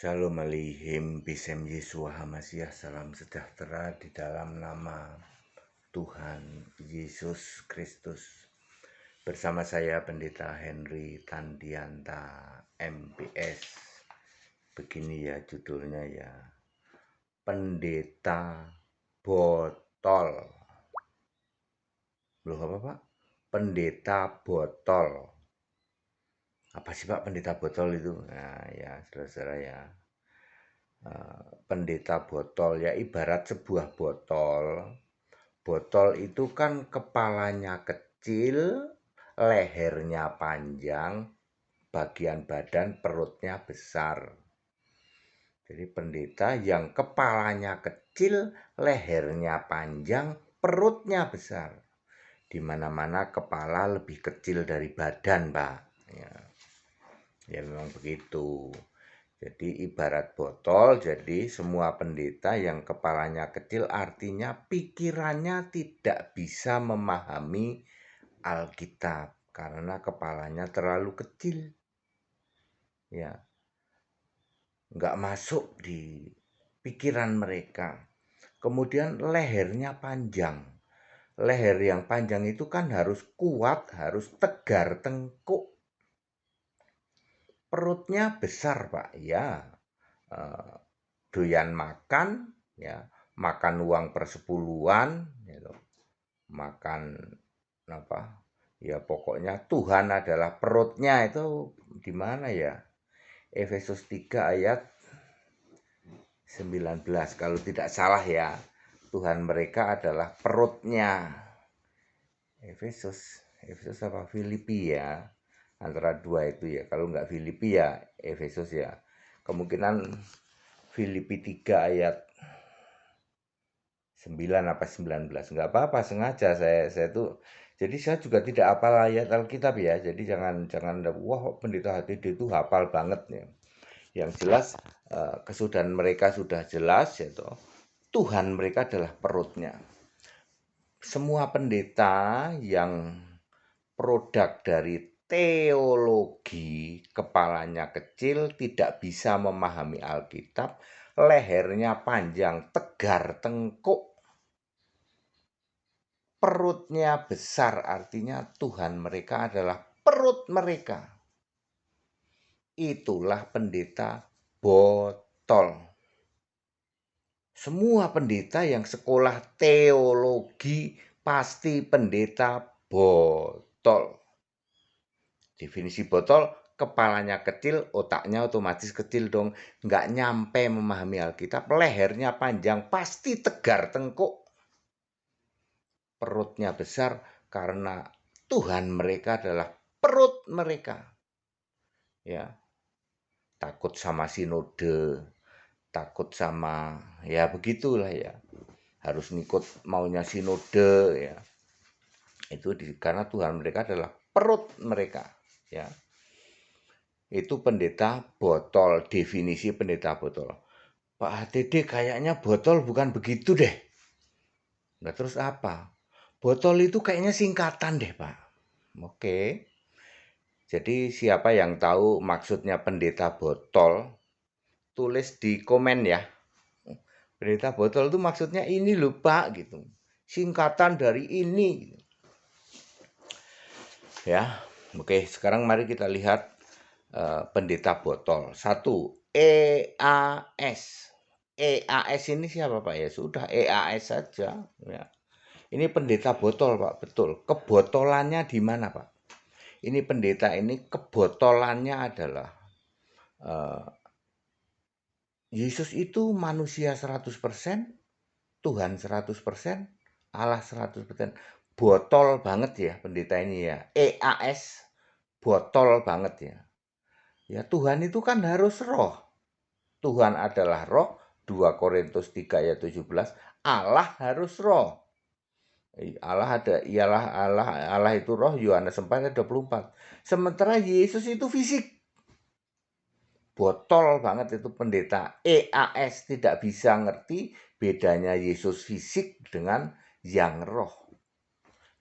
Shalom Aleichem, Bisem Yeshua HaMashiach, salam sejahtera di dalam nama Tuhan Yesus Kristus. Bersama saya Pendeta Henry Tandianta MPS. Begini ya judulnya ya, Pendeta Botol. Loh apa Pak? Pendeta Botol. Apa sih Pak pendeta botol itu? Nah ya saudara-saudara ya. Pendeta botol ya ibarat sebuah botol. Botol itu kan kepalanya kecil, lehernya panjang, bagian badan perutnya besar. Jadi pendeta yang kepalanya kecil, lehernya panjang, perutnya besar. Di mana-mana kepala lebih kecil dari badan, Pak. Ya memang begitu. Jadi ibarat botol, jadi semua pendeta yang kepalanya kecil artinya pikirannya tidak bisa memahami Alkitab karena kepalanya terlalu kecil. Ya, nggak masuk di pikiran mereka. Kemudian lehernya panjang. Leher yang panjang itu kan harus kuat, harus tegar tengkuk. Perutnya besar, Pak. Ya, doyan makan, ya, makan uang persepuluhan, gitu. Makan apa? Ya pokoknya Tuhan adalah perutnya itu di mana ya? Efesus 3 ayat 19 kalau tidak salah ya. Tuhan mereka adalah perutnya. Efesus apa Filipi ya? Antara dua itu ya. Kalau nggak Filipi ya Efesus ya. Kemungkinan Filipi 3 ayat 9 apa 19. Nggak apa-apa, sengaja saya tuh. Jadi saya juga tidak hafal ayat Alkitab ya. Jadi jangan wah pendeta HTD itu hafal banget ya. Yang jelas kesudahan mereka sudah jelas yaitu Tuhan mereka adalah perutnya. Semua pendeta yang produk dari teologi kepalanya kecil, tidak bisa memahami Alkitab, lehernya panjang, tegar tengkuk, perutnya besar, artinya Tuhan mereka adalah perut mereka. Itulah pendeta botol. Semua pendeta yang sekolah teologi pasti pendeta botol. Definisi botol, kepalanya kecil, otaknya otomatis kecil dong. Nggak nyampe memahami Alkitab, lehernya panjang, pasti tegar tengkuk. Perutnya besar karena Tuhan mereka adalah perut mereka. Ya, takut sama sinode, takut sama ya begitulah ya. Harus ngikut maunya sinode ya. Itu karena Tuhan mereka adalah perut mereka, ya. Itu pendeta botol, definisi pendeta botol. Pak HTD kayaknya botol bukan begitu deh. Nah terus apa? Botol itu kayaknya singkatan deh Pak. Oke. Jadi siapa yang tahu maksudnya pendeta botol, tulis di komen ya. Pendeta botol itu maksudnya ini loh Pak gitu. Singkatan dari ini. Ya, oke. Sekarang mari kita lihat pendeta botol. 1. EAS. EAS ini siapa Pak ya? Sudah EAS saja ya. Ini pendeta botol Pak, betul. Kebotolannya di mana Pak? Ini pendeta ini kebotolannya adalah Yesus itu manusia 100%, Tuhan 100%, Allah 100%. Botol banget ya pendeta ini ya. EAS, botol banget ya. Ya Tuhan itu kan harus roh. Tuhan adalah roh, 2 Korintus 3 ayat 17. Allah harus roh. Allah ada, ialah Allah itu roh, Yohanes 4 ayat 24. Sementara Yesus itu fisik. Botol banget itu pendeta. EAS tidak bisa ngerti bedanya Yesus fisik dengan yang roh.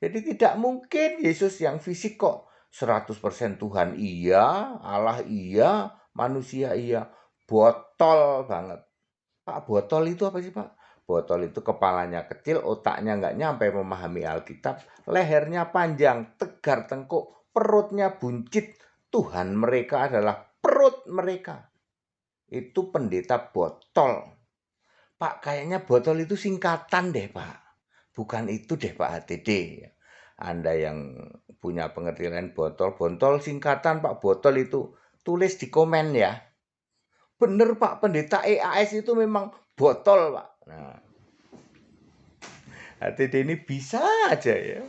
Jadi tidak mungkin Yesus yang fisik kok 100% Tuhan iya, Allah iya, manusia iya. botol banget. Pak, botol itu apa sih, Pak? Botol itu kepalanya kecil, otaknya nggak nyampe memahami Alkitab, lehernya panjang, tegar tengkuk, perutnya buncit. Tuhan mereka adalah perut mereka. Itu pendeta botol. Pak, kayaknya botol itu singkatan deh, Pak. Bukan itu deh, Pak HTD. Anda yang punya pengertian botol, botol singkatan, Pak. Botol itu tulis di komen ya. Bener, Pak, pendeta EAS itu memang botol, Pak. Nah, HTD ini bisa aja ya.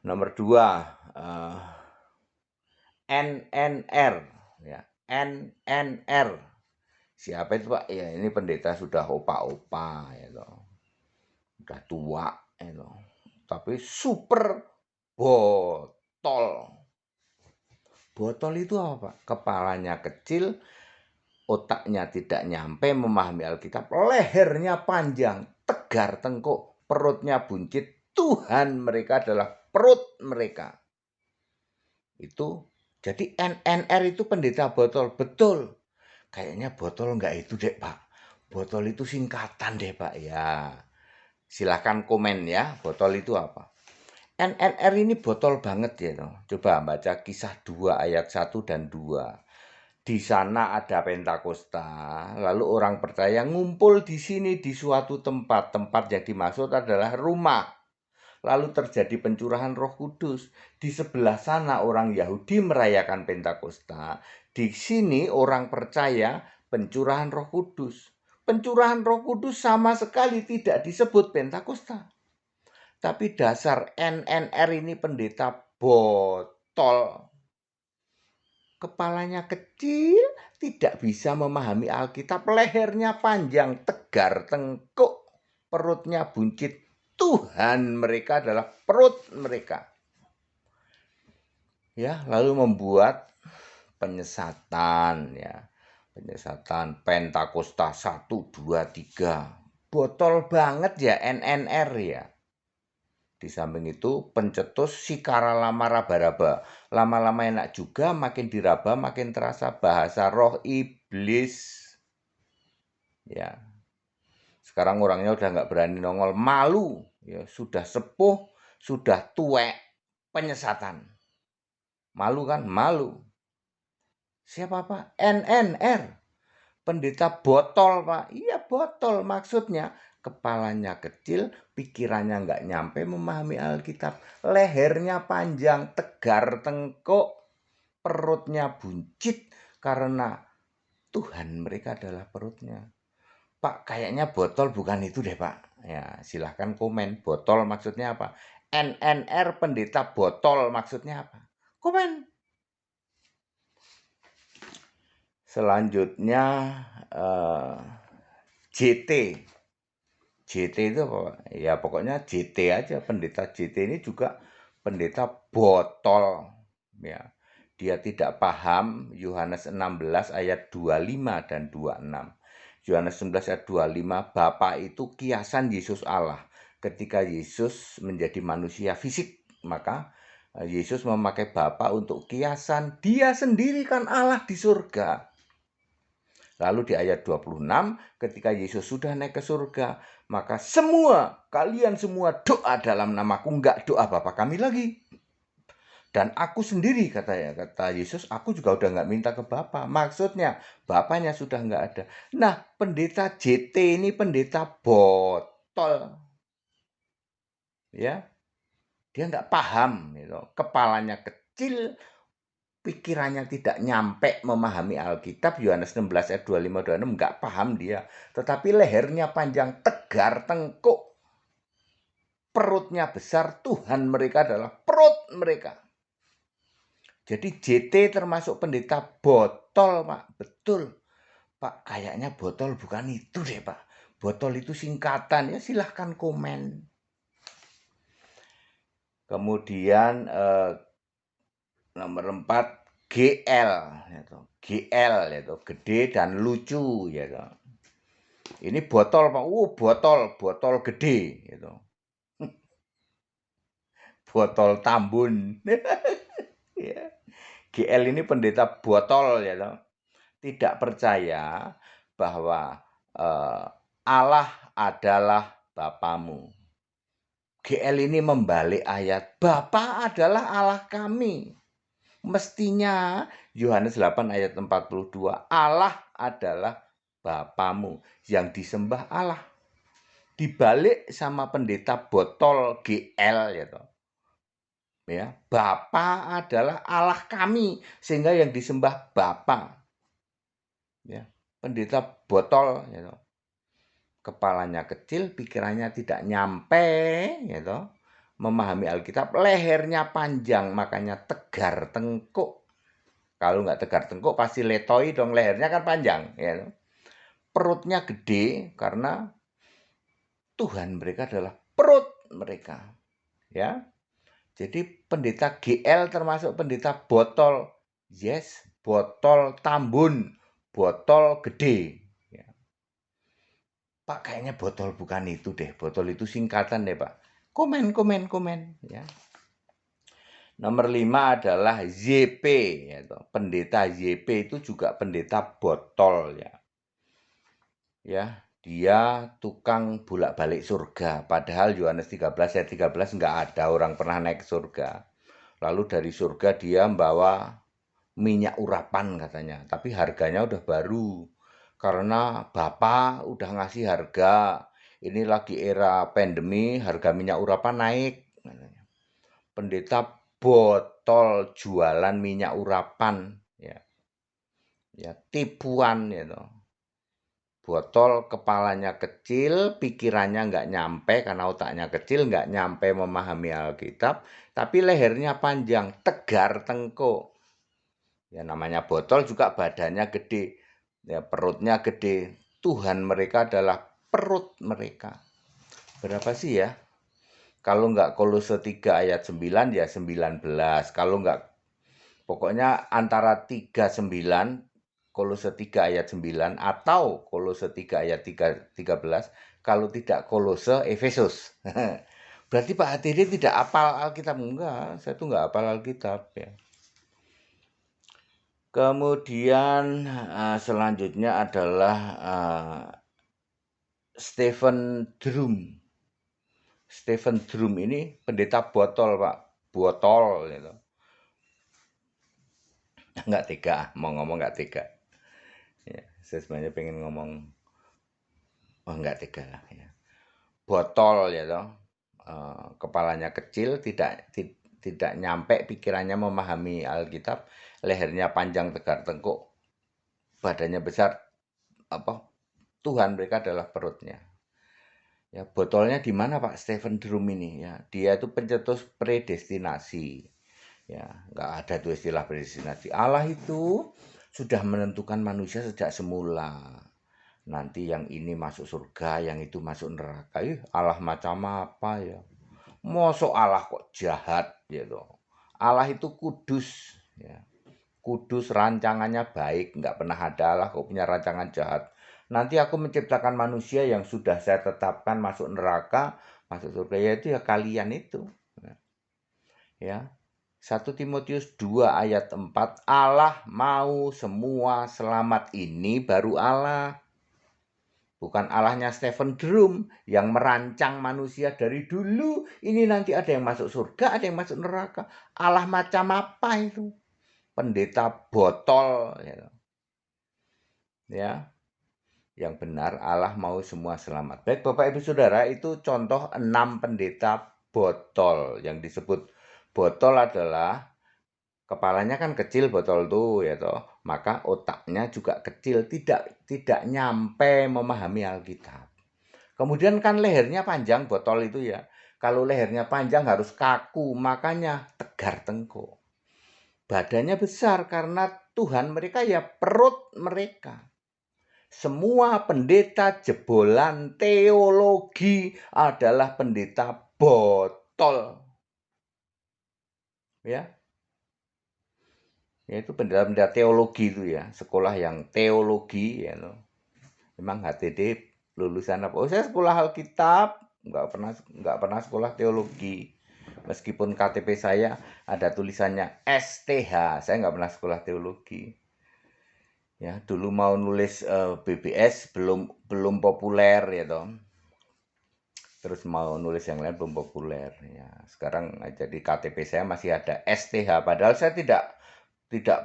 Nomor 2, NNR. Ya, NNR. Siapa itu, Pak? Ya, ini pendeta sudah opa-opa ya toh. Udah tua ya toh. Tapi super botol. Botol itu apa, Pak? Kepalanya kecil, otaknya tidak nyampe memahami Alkitab, lehernya panjang, tegar tengkuk, perutnya buncit. Tuhan mereka adalah perut mereka. Itu jadi NNR itu pendeta botol. Betul. Kayaknya botol enggak itu deh, Pak. Botol itu singkatan deh, Pak. Ya. Silahkan komen ya, botol itu apa. NNR ini botol banget ya. Coba baca Kisah 2 ayat 1 dan 2. Di sana ada Pentakosta, lalu orang percaya ngumpul di sini di suatu tempat. Tempat yang dimaksud adalah rumah. Lalu terjadi pencurahan Roh Kudus. Di sebelah sana orang Yahudi merayakan Pentakosta. Di sini orang percaya pencurahan Roh Kudus. Pencurahan Roh Kudus sama sekali tidak disebut Pentakosta. Tapi dasar NNR ini pendeta botol. Kepalanya kecil, tidak bisa memahami Alkitab, lehernya panjang, tegar tengkuk, perutnya buncit. Tuhan mereka adalah perut mereka. Ya, lalu membuat penyesatan ya. Penyesatan Pentakosta 1 2 3. Botol banget ya NNR ya. Di samping itu pencetus sikara lama raba-raba. Lama-lama enak juga, makin diraba makin terasa bahasa roh iblis. Ya. Sekarang orangnya udah nggak berani nongol, malu. Ya, sudah sepuh, sudah tuek, penyesatan. Malu kan? Malu. Siapa, Pak? NNR. Pendeta botol, Pak. Iya, botol maksudnya. Kepalanya kecil, pikirannya nggak nyampe memahami Alkitab. Lehernya panjang, tegar tengkuk, perutnya buncit karena Tuhan mereka adalah perutnya. Pak, kayaknya botol bukan itu deh, Pak. Ya, silahkan komen. Botol maksudnya apa? NNR pendeta botol maksudnya apa? Komen. Selanjutnya JT. JT itu apa? Ya pokoknya JT aja. Pendeta JT ini juga pendeta botol. Ya. Dia tidak paham Yohanes 16 ayat 25 dan 26. Yohanes 16 ayat 25, Bapa itu kiasan Yesus Allah. Ketika Yesus menjadi manusia fisik, maka Yesus memakai Bapa untuk kiasan. Dia sendiri kan Allah di surga. Lalu di ayat 26, ketika Yesus sudah naik ke surga, maka kalian semua doa dalam namaku, enggak doa Bapa kami lagi. Dan aku sendiri, kata Yesus, aku juga udah nggak minta ke Bapa. Maksudnya, Bapaknya sudah nggak ada. Nah, pendeta JT ini pendeta botol. Ya, dia nggak paham. Gitu. Kepalanya kecil, pikirannya tidak nyampe memahami Alkitab. Yohanes 16 ayat 25-26 nggak paham dia. Tetapi lehernya panjang, tegar tengkuk. Perutnya besar, Tuhan mereka adalah perut mereka. Jadi JT termasuk pendeta botol, Pak. Betul. Pak, kayaknya botol bukan itu deh, Pak. Botol itu singkatan. Ya silahkan komen. Kemudian nomor 4, GL. GL, yaitu gede dan lucu. Yaitu. Ini botol, Pak. Botol gede. Gitu. Botol Tambun. Ya. GL ini pendeta botol ya toh. Tidak percaya bahwa Allah adalah Bapamu. GL ini membalik ayat, Bapa adalah Allah kami. Mestinya Yohanes 8 ayat 42, Allah adalah Bapamu, yang disembah Allah. Dibalik sama pendeta botol GL ya toh. Ya, Bapa adalah Allah kami, sehingga yang disembah Bapa. Ya, pendeta botol ya toh. Kepalanya kecil, pikirannya tidak nyampe ya toh. Memahami Alkitab, lehernya panjang, makanya tegar tengkuk. Kalau nggak tegar tengkuk pasti letoi dong, lehernya kan panjang ya toh. Perutnya gede karena Tuhan mereka adalah perut mereka. Ya. Jadi pendeta GL termasuk pendeta botol. Yes, botol tambun, botol gede. Ya. Pak, kayaknya botol bukan itu deh. Botol itu singkatan deh, Pak. Komen. Ya. Nomor 5 adalah YP. Ya, pendeta YP itu juga pendeta botol. Ya, dia tukang bolak-balik surga. Padahal Yohanes 13 ayat 13 nggak ada orang pernah naik ke surga. Lalu dari surga dia membawa minyak urapan katanya. Tapi harganya udah baru. Karena Bapak udah ngasih harga. Ini lagi era pandemi, harga minyak urapan naik. Pendeta botol jualan minyak urapan. Ya, tipuan gitu. Botol kepalanya kecil, pikirannya nggak nyampe karena otaknya kecil, nggak nyampe memahami Alkitab, tapi lehernya panjang, tegar tengkuk. Ya namanya botol juga badannya gede, ya perutnya gede. Tuhan mereka adalah perut mereka. Berapa sih ya? Kalau nggak Kolose 3 ayat 9 ya 19. Kalau nggak, pokoknya antara 39 Kolose 3 ayat 9 atau Kolose 3 ayat 13, kalau tidak Kolose Efesus. Berarti Pak Hatiri tidak hafal Alkitab. Enggak, saya tuh enggak hafal Alkitab ya. Kemudian selanjutnya adalah Stephen Drum. Stephen Drum ini pendeta botol, Pak. Botol gitu. Enggak tega, mau ngomong enggak tega. Ya, saya sebenarnya pengen ngomong, oh enggak tega lah ya. Botol ya toh. Kepalanya kecil, tidak nyampe pikirannya memahami Alkitab, lehernya panjang tegar tengkuk, badannya besar, apa Tuhan mereka adalah perutnya. Ya, botolnya di mana Pak Stephen Drum ini ya? Dia itu pencetus predestinasi. Ya, nggak ada tuh istilah predestinasi. Allah itu sudah menentukan manusia sejak semula. Nanti yang ini masuk surga, yang itu masuk neraka. Allah macam apa ya? Mosok Allah kok jahat gitu. Allah itu kudus ya. Kudus, rancangannya baik, nggak pernah ada Allah kok punya rancangan jahat. Nanti aku menciptakan manusia yang sudah saya tetapkan masuk neraka, masuk surga, yaitu ya kalian itu. Ya. 1 Timotius 2 ayat 4, Allah mau semua selamat, ini baru Allah. Bukan Allahnya Stephen Drum yang merancang manusia dari dulu. Ini nanti ada yang masuk surga, ada yang masuk neraka. Allah macam apa itu? Pendeta botol. Ya, yang benar Allah mau semua selamat. Baik Bapak Ibu Saudara, itu contoh 6 pendeta botol. Yang disebut botol adalah kepalanya kan kecil botol tuh ya toh, maka otaknya juga kecil, tidak nyampe memahami Alkitab. Kemudian kan lehernya panjang botol itu ya. Kalau lehernya panjang harus kaku, makanya tegar tengkuk. Badannya besar karena Tuhan mereka ya perut mereka. Semua pendeta jebolan teologi adalah pendeta botol. Ya. Yaitu pendeta-pendeta teologi itu ya, sekolah yang teologi ya. Memang HTD lulusan apa? Oh, saya sekolah Alkitab, nggak pernah sekolah teologi. Meskipun KTP saya ada tulisannya STH, saya nggak pernah sekolah teologi. Ya, dulu mau nulis BBS belum populer ya toh. Terus mau nulis yang lain belum populer ya. Sekarang jadi KTP saya masih ada STH, padahal saya tidak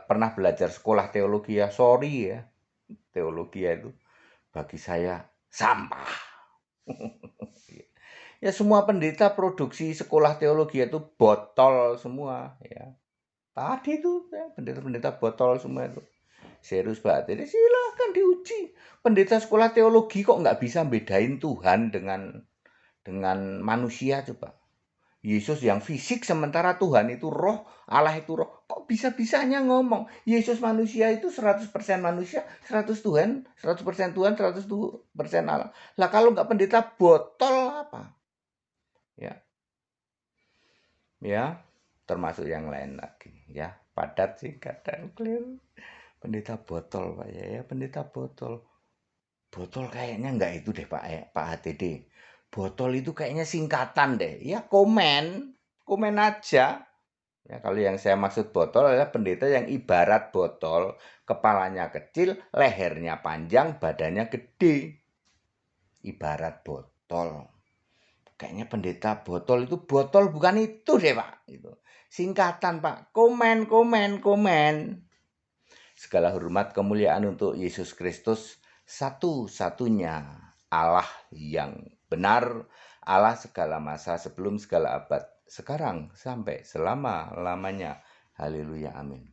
pernah belajar sekolah teologi ya. Sorry ya. Teologi ya itu bagi saya sampah. Ya semua pendeta produksi sekolah teologi itu botol semua ya. Tadi itu ya, pendeta-pendeta botol semua itu. Serius banget. Jadi silahkan diuji. Pendeta sekolah teologi kok nggak bisa bedain Tuhan dengan manusia coba. Yesus yang fisik sementara Tuhan itu roh, Allah itu roh. Kok bisa-bisanya ngomong Yesus manusia itu 100% manusia, 100 Tuhan, 100% Tuhan, 100% Allah. Lah kalau nggak pendeta botol apa? Ya, ya, termasuk yang lain lagi. Ya, padat sih kadang keliru. Pendeta botol Pak ya, pendeta botol. Botol kayaknya nggak itu deh Pak HTD. Botol itu kayaknya singkatan deh. Ya komen aja. Ya, kalau yang saya maksud botol adalah pendeta yang ibarat botol, kepalanya kecil, lehernya panjang, badannya gede. Ibarat botol. Kayaknya pendeta botol itu botol bukan itu deh Pak. Itu singkatan Pak. Komen. Segala hormat kemuliaan untuk Yesus Kristus, satu-satunya Allah yang benar, Allah segala masa sebelum segala abad, sekarang sampai selama-lamanya. Haleluya, amin.